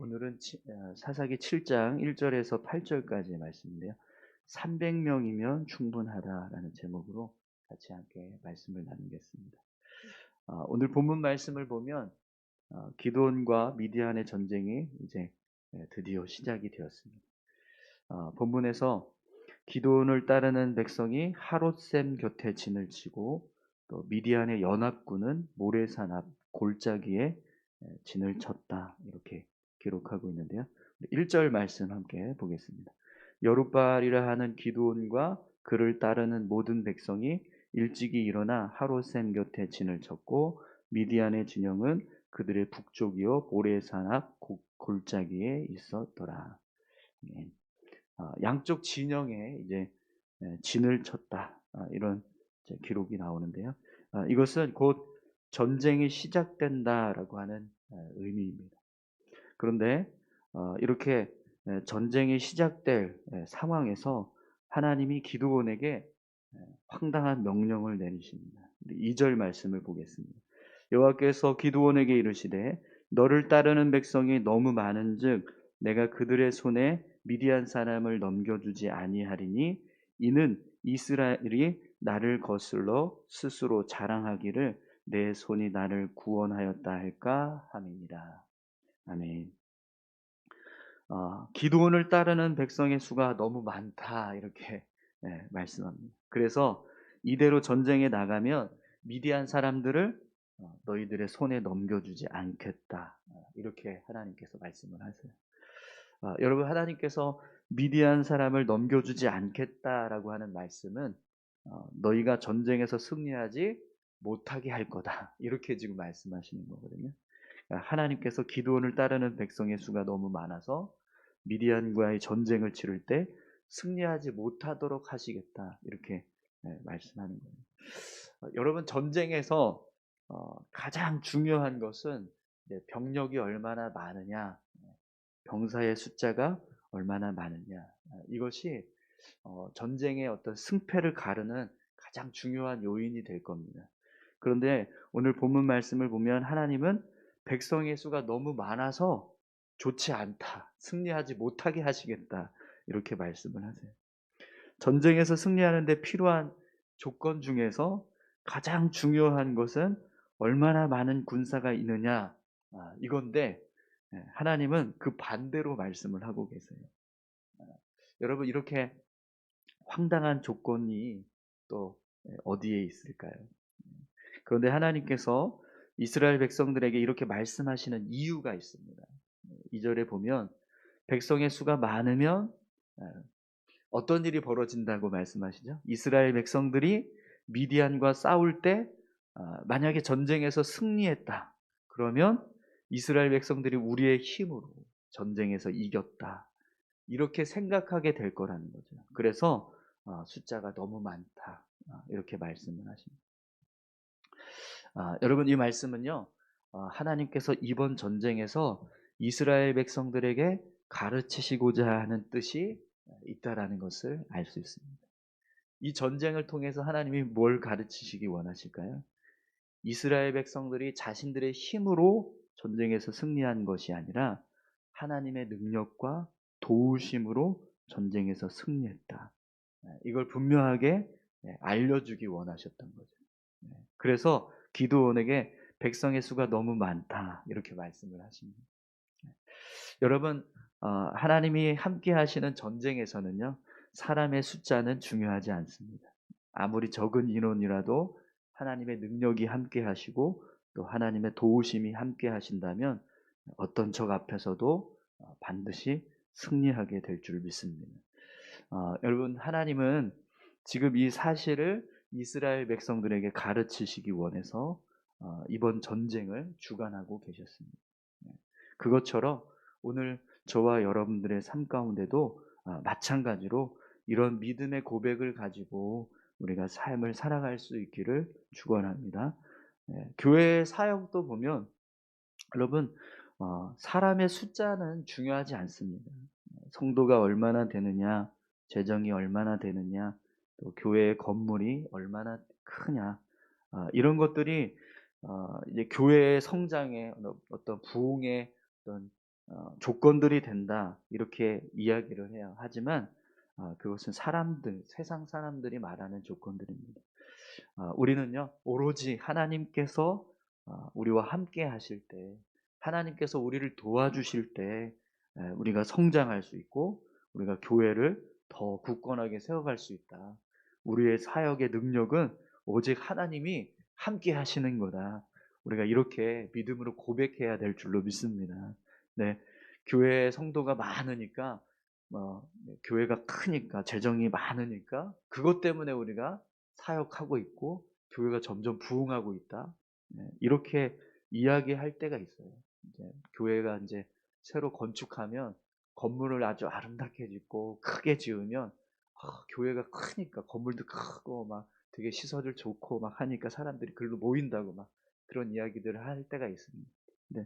오늘은 사사기 7장 1절에서 8절까지의 말씀인데요. 300명이면 충분하다라는 제목으로 같이 함께 말씀을 나누겠습니다. 오늘 본문 말씀을 보면 기드온과 미디안의 전쟁이 이제 드디어 시작이 되었습니다. 본문에서 기드온을 따르는 백성이 하롯셈 곁에 진을 치고 또 미디안의 연합군은 모래산 앞 골짜기에 진을 쳤다, 이렇게 기록하고 있는데요. 1절 말씀 함께 보겠습니다. 여룻바알이라 하는 기드온과 그를 따르는 모든 백성이 일찍이 일어나 하롯셈 곁에 진을 쳤고 미디안의 진영은 그들의 북쪽이요 모래산 앞 골짜기에 있었더라. 예. 양쪽 진영에 이제 진을 쳤다, 이런 이제 기록이 나오는데요. 이것은 곧 전쟁이 시작된다라고 하는 의미입니다. 그런데 이렇게 전쟁이 시작될 상황에서 하나님이 기드온에게 황당한 명령을 내리십니다. 2절 말씀을 보겠습니다. 여호와께서 기드온에게 이르시되 너를 따르는 백성이 너무 많은즉 내가 그들의 손에 미디안 사람을 넘겨주지 아니하리니 이는 이스라엘이 나를 거슬러 스스로 자랑하기를 내 손이 나를 구원하였다 할까 함이니라. 아멘. 기드온을 따르는 백성의 수가 너무 많다, 이렇게 말씀합니다. 그래서 이대로 전쟁에 나가면 미디안 사람들을 너희들의 손에 넘겨주지 않겠다, 이렇게 하나님께서 말씀을 하세요. 여러분, 하나님께서 미디안 사람을 넘겨주지 않겠다라고 하는 말씀은 너희가 전쟁에서 승리하지 못하게 할 거다, 이렇게 지금 말씀하시는 거거든요. 하나님께서 기드온을 따르는 백성의 수가 너무 많아서 미디안과의 전쟁을 치를 때 승리하지 못하도록 하시겠다, 이렇게 말씀하는 거예요. 여러분, 전쟁에서 가장 중요한 것은 병력이 얼마나 많으냐, 병사의 숫자가 얼마나 많으냐, 이것이 전쟁의 어떤 승패를 가르는 가장 중요한 요인이 될 겁니다. 그런데 오늘 본문 말씀을 보면 하나님은 백성의 수가 너무 많아서 좋지 않다, 승리하지 못하게 하시겠다, 이렇게 말씀을 하세요. 전쟁에서 승리하는 데 필요한 조건 중에서 가장 중요한 것은 얼마나 많은 군사가 있느냐, 이건데 하나님은 그 반대로 말씀을 하고 계세요. 여러분, 이렇게 황당한 조건이 또 어디에 있을까요? 그런데 하나님께서 이스라엘 백성들에게 이렇게 말씀하시는 이유가 있습니다. 2절에 보면 백성의 수가 많으면 어떤 일이 벌어진다고 말씀하시죠? 이스라엘 백성들이 미디안과 싸울 때 만약에 전쟁에서 승리했다, 그러면 이스라엘 백성들이 우리의 힘으로 전쟁에서 이겼다, 이렇게 생각하게 될 거라는 거죠. 그래서 숫자가 너무 많다, 이렇게 말씀을 하십니다. 여러분, 이 말씀은요, 하나님께서 이번 전쟁에서 이스라엘 백성들에게 가르치시고자 하는 뜻이 있다라는 것을 알 수 있습니다. 이 전쟁을 통해서 하나님이 뭘 가르치시기 원하실까요? 이스라엘 백성들이 자신들의 힘으로 전쟁에서 승리한 것이 아니라 하나님의 능력과 도우심으로 전쟁에서 승리했다, 이걸 분명하게 알려주기 원하셨던 거죠. 그래서 기드온에게 백성의 수가 너무 많다, 이렇게 말씀을 하십니다. 여러분, 하나님이 함께 하시는 전쟁에서는요, 사람의 숫자는 중요하지 않습니다. 아무리 적은 인원이라도 하나님의 능력이 함께 하시고 또 하나님의 도우심이 함께 하신다면 어떤 적 앞에서도 반드시 승리하게 될 줄 믿습니다. 여러분, 하나님은 지금 이 사실을 이스라엘 백성들에게 가르치시기 원해서 이번 전쟁을 주관하고 계셨습니다. 그것처럼 오늘 저와 여러분들의 삶 가운데도 마찬가지로 이런 믿음의 고백을 가지고 우리가 삶을 살아갈 수 있기를 축원합니다. 교회 사역도 보면 여러분, 사람의 숫자는 중요하지 않습니다. 성도가 얼마나 되느냐, 재정이 얼마나 되느냐, 또 교회의 건물이 얼마나 크냐, 이런 것들이 이제 교회의 성장에 어떤 부흥의 어떤 조건들이 된다 이렇게 이야기를 해요. 하지만 그것은 세상 사람들이 말하는 조건들입니다. 우리는요 오로지 하나님께서 우리와 함께 하실 때, 하나님께서 우리를 도와주실 때 우리가 성장할 수 있고 우리가 교회를 더 굳건하게 세워갈 수 있다. 우리의 사역의 능력은 오직 하나님이 함께 하시는 거다. 우리가 이렇게 믿음으로 고백해야 될 줄로 믿습니다. 네, 교회 성도가 많으니까 교회가 크니까 재정이 많으니까 그것 때문에 우리가 사역하고 있고 교회가 점점 부흥하고 있다. 네, 이렇게 이야기할 때가 있어요. 이제 교회가 이제 새로 건축하면 건물을 아주 아름답게 짓고 크게 지으면 교회가 크니까 건물도 크고 막 되게 시설을 좋고 막 하니까 사람들이 글로 모인다고 막 그런 이야기들을 할 때가 있습니다. 네,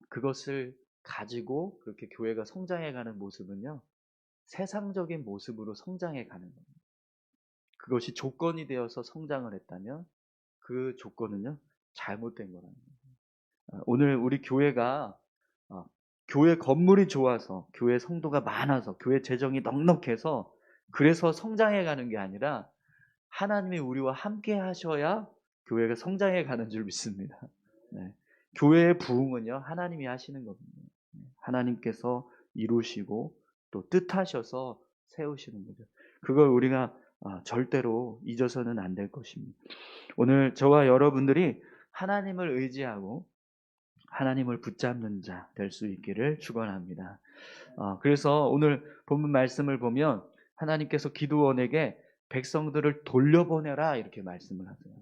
그것을 가지고 그렇게 교회가 성장해가는 모습은요 세상적인 모습으로 성장해가는 겁니다. 그것이 조건이 되어서 성장을 했다면 그 조건은요 잘못된 거라는 거예요. 오늘 우리 교회가 어, 교회 건물이 좋아서 교회 성도가 많아서 교회 재정이 넉넉해서 그래서 성장해 가는 게 아니라 하나님이 우리와 함께 하셔야 교회가 성장해 가는 줄 믿습니다. 네. 교회의 부흥은요 하나님이 하시는 겁니다. 하나님께서 이루시고 또 뜻하셔서 세우시는 거죠. 그걸 우리가 절대로 잊어서는 안 될 것입니다. 오늘 저와 여러분들이 하나님을 의지하고 하나님을 붙잡는 자 될 수 있기를 축원합니다. 그래서 오늘 본문 말씀을 보면 하나님께서 기드온에게 백성들을 돌려보내라 이렇게 말씀을 하세요.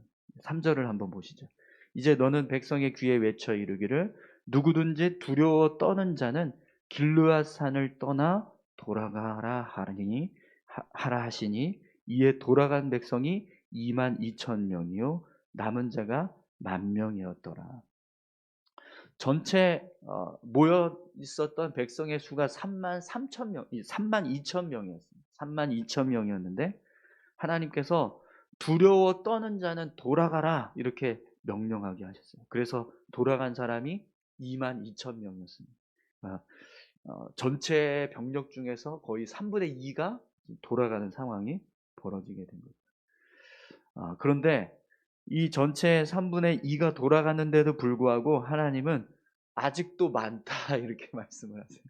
3절을 한번 보시죠. 이제 너는 백성의 귀에 외쳐 이르기를 누구든지 두려워 떠는 자는 길르앗 산을 떠나 돌아가라 하라 하시니 이에 돌아간 백성이 2만 2천 명이요 남은 자가 1만 명이었더라. 전체 모여 있었던 백성의 수가 3만 3천 명, 3만 2천 명이었습니다. 3만 2천 명이었는데 하나님께서 두려워 떠는 자는 돌아가라 이렇게 명령하게 하셨어요. 그래서 돌아간 사람이 2만 2천 명이었습니다. 전체 병력 중에서 거의 3분의 2가 돌아가는 상황이 벌어지게 된 거죠. 그런데 이 전체 3분의 2가 돌아가는데도 불구하고 하나님은 아직도 많다 이렇게 말씀을 하세요.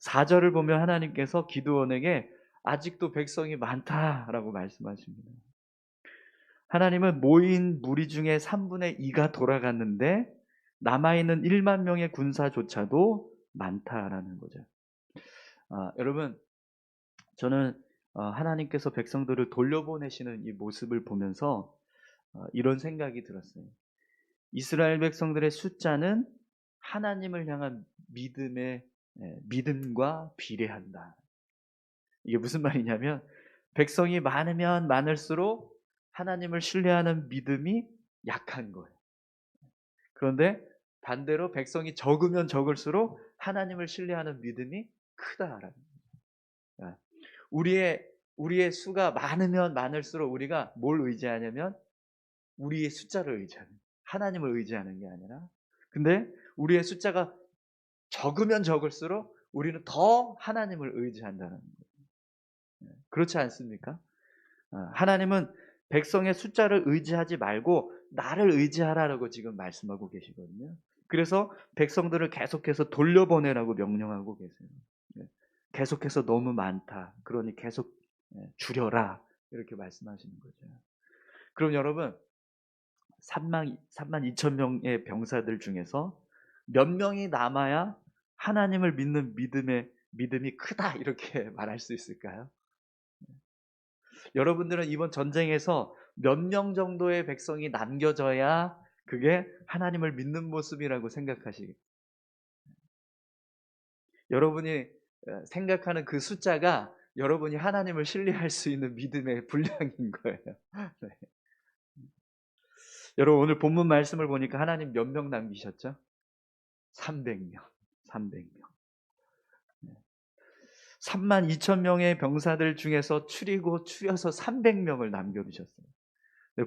4절을 보면 하나님께서 기드온에게 아직도 백성이 많다라고 말씀하십니다. 하나님은 모인 무리 중에 3분의 2가 돌아갔는데 남아있는 1만 명의 군사조차도 많다라는 거죠. 여러분 저는 하나님께서 백성들을 돌려보내시는 이 모습을 보면서 이런 생각이 들었어요. 이스라엘 백성들의 숫자는 하나님을 향한 믿음과 비례한다. 이게 무슨 말이냐면 백성이 많으면 많을수록 하나님을 신뢰하는 믿음이 약한 거예요. 그런데 반대로 백성이 적으면 적을수록 하나님을 신뢰하는 믿음이 크다라는 거예요. 우리의 수가 많으면 많을수록 우리가 뭘 의지하냐면 우리의 숫자를 의지하는, 하나님을 의지하는 게 아니라, 근데 우리의 숫자가 적으면 적을수록 우리는 더 하나님을 의지한다는 거예요. 그렇지 않습니까? 하나님은 백성의 숫자를 의지하지 말고 나를 의지하라고 지금 말씀하고 계시거든요. 그래서 백성들을 계속해서 돌려보내라고 명령하고 계세요. 계속해서 너무 많다. 그러니 계속 줄여라. 이렇게 말씀하시는 거죠. 그럼 여러분 3만 2천 명의 병사들 중에서 몇 명이 남아야 하나님을 믿는 믿음이 크다 이렇게 말할 수 있을까요? 여러분들은 이번 전쟁에서 몇 명 정도의 백성이 남겨져야 그게 하나님을 믿는 모습이라고 생각하시겠어요? 여러분이 생각하는 그 숫자가 여러분이 하나님을 신뢰할 수 있는 믿음의 분량인 거예요. 네. 여러분 오늘 본문 말씀을 보니까 하나님 몇 명 남기셨죠? 300명. 300명. 3만 2천 명의 병사들 중에서 추려서 300명을 남겨두셨어요.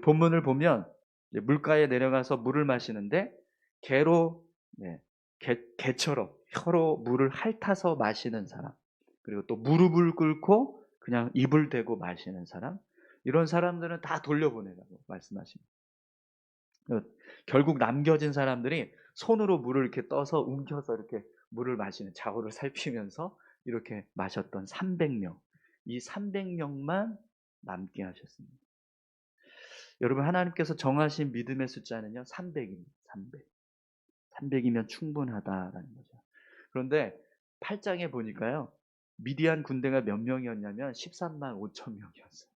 본문을 보면 물가에 내려가서 물을 마시는데 개로 개처럼 혀로 물을 핥아서 마시는 사람, 그리고 또 무릎을 꿇고 그냥 입을 대고 마시는 사람, 이런 사람들은 다 돌려보내라고 말씀하십니다. 결국 남겨진 사람들이 손으로 물을 이렇게 떠서 움켜서 이렇게 물을 마시는, 좌우를 살피면서 이렇게 마셨던 300명, 이 300명만 남게 하셨습니다. 여러분, 하나님께서 정하신 믿음의 숫자는요 300입니다. 300이면 충분하다라는 거죠. 그런데 8장에 보니까요, 미디안 군대가 몇 명이었냐면 13만 5천 명이었어요.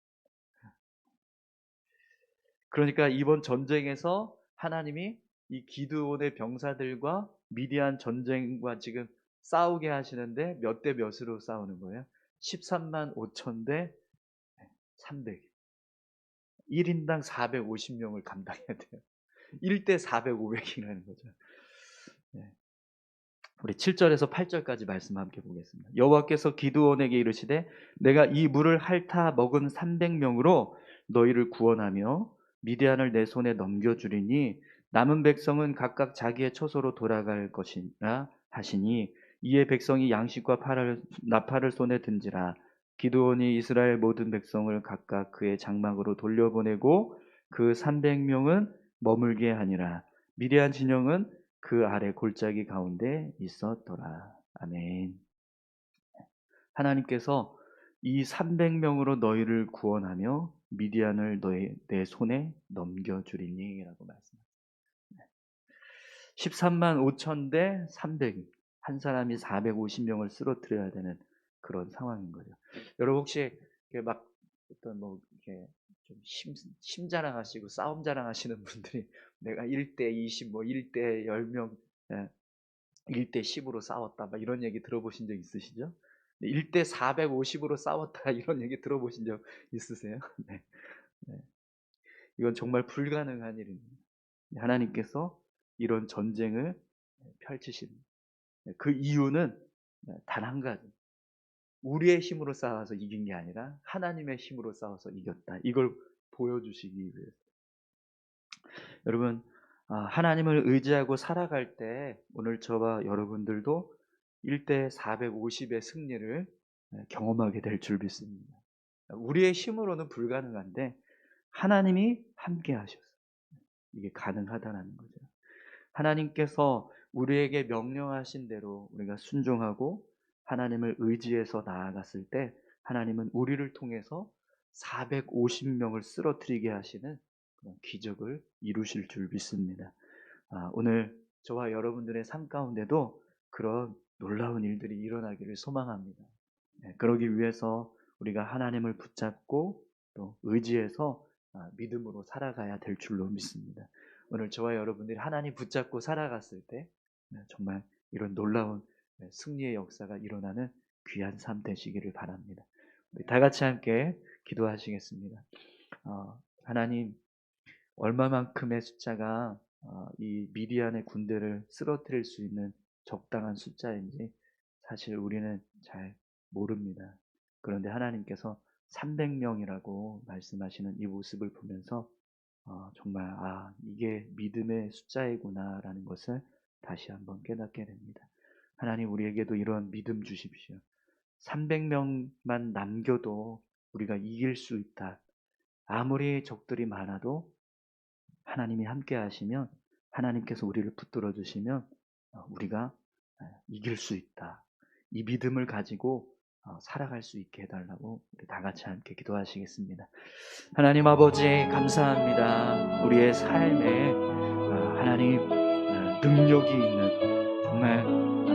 그러니까 이번 전쟁에서 하나님이 이 기드온의 병사들과 미디안 전쟁과 지금 싸우게 하시는데 몇 대 몇으로 싸우는 거예요? 13만 5천 대 300. 1인당 450명을 감당해야 돼요. 1대 400, 500이라는 거죠. 네. 우리 7절에서 8절까지 말씀 함께 보겠습니다. 여호와께서 기드온에게 이르시되 내가 이 물을 핥아 먹은 300명으로 너희를 구원하며 미디안을 내 손에 넘겨주리니 남은 백성은 각각 자기의 처소로 돌아갈 것이라 하시니 이에 백성이 양식과 나팔을 손에 든지라. 기드온이 이스라엘 모든 백성을 각각 그의 장막으로 돌려보내고 그 300명은 머물게 하니라. 미디안 진영은 그 아래 골짜기 가운데 있었더라. 아멘. 하나님께서 이 300명으로 너희를 구원하며 미디안을 내 손에 넘겨주리니 라고 말씀합니다. 13만 5천 대 300, 한 사람이 450명을 쓰러뜨려야 되는 그런 상황인 거죠. 여러분 혹시 막 어떤 뭐 이렇게 좀 심자랑하시고 싸움 자랑하시는 분들이 내가 1대 20, 뭐 1대 10명, 1대 10으로 싸웠다, 막 이런 얘기 들어보신 적 있으시죠? 1대 450으로 싸웠다, 이런 얘기 들어보신 적 있으세요? 네. 네. 이건 정말 불가능한 일입니다. 하나님께서 이런 전쟁을 펼치십니다. 그 이유는 단 한 가지. 우리의 힘으로 싸워서 이긴 게 아니라 하나님의 힘으로 싸워서 이겼다. 이걸 보여주시기 위해서. 여러분, 하나님을 의지하고 살아갈 때 오늘 저와 여러분들도 1대 450의 승리를 경험하게 될 줄 믿습니다. 우리의 힘으로는 불가능한데 하나님이 함께 하셔서 이게 가능하다는 거죠. 하나님께서 우리에게 명령하신 대로 우리가 순종하고 하나님을 의지해서 나아갔을 때 하나님은 우리를 통해서 450명을 쓰러뜨리게 하시는 그런 기적을 이루실 줄 믿습니다. 오늘 저와 여러분들의 삶 가운데도 그런 놀라운 일들이 일어나기를 소망합니다. 그러기 위해서 우리가 하나님을 붙잡고 또 의지해서 믿음으로 살아가야 될 줄로 믿습니다. 오늘 저와 여러분들이 하나님 붙잡고 살아갔을 때 정말 이런 놀라운 승리의 역사가 일어나는 귀한 삶 되시기를 바랍니다. 우리 다 같이 함께 기도하시겠습니다. 하나님, 얼마만큼의 숫자가 이 미디안의 군대를 쓰러뜨릴 수 있는 적당한 숫자인지 사실 우리는 잘 모릅니다. 그런데 하나님께서 300명이라고 말씀하시는 이 모습을 보면서 정말 이게 믿음의 숫자이구나라는 것을 다시 한번 깨닫게 됩니다. 하나님, 우리에게도 이런 믿음 주십시오. 300명만 남겨도 우리가 이길 수 있다. 아무리 적들이 많아도 하나님이 함께 하시면, 하나님께서 우리를 붙들어 주시면 우리가 이길 수 있다. 이 믿음을 가지고 살아갈 수 있게 해달라고 우리 다 같이 함께 기도하시겠습니다. 하나님 아버지, 감사합니다. 우리의 삶에 하나님 능력이 있는, 정말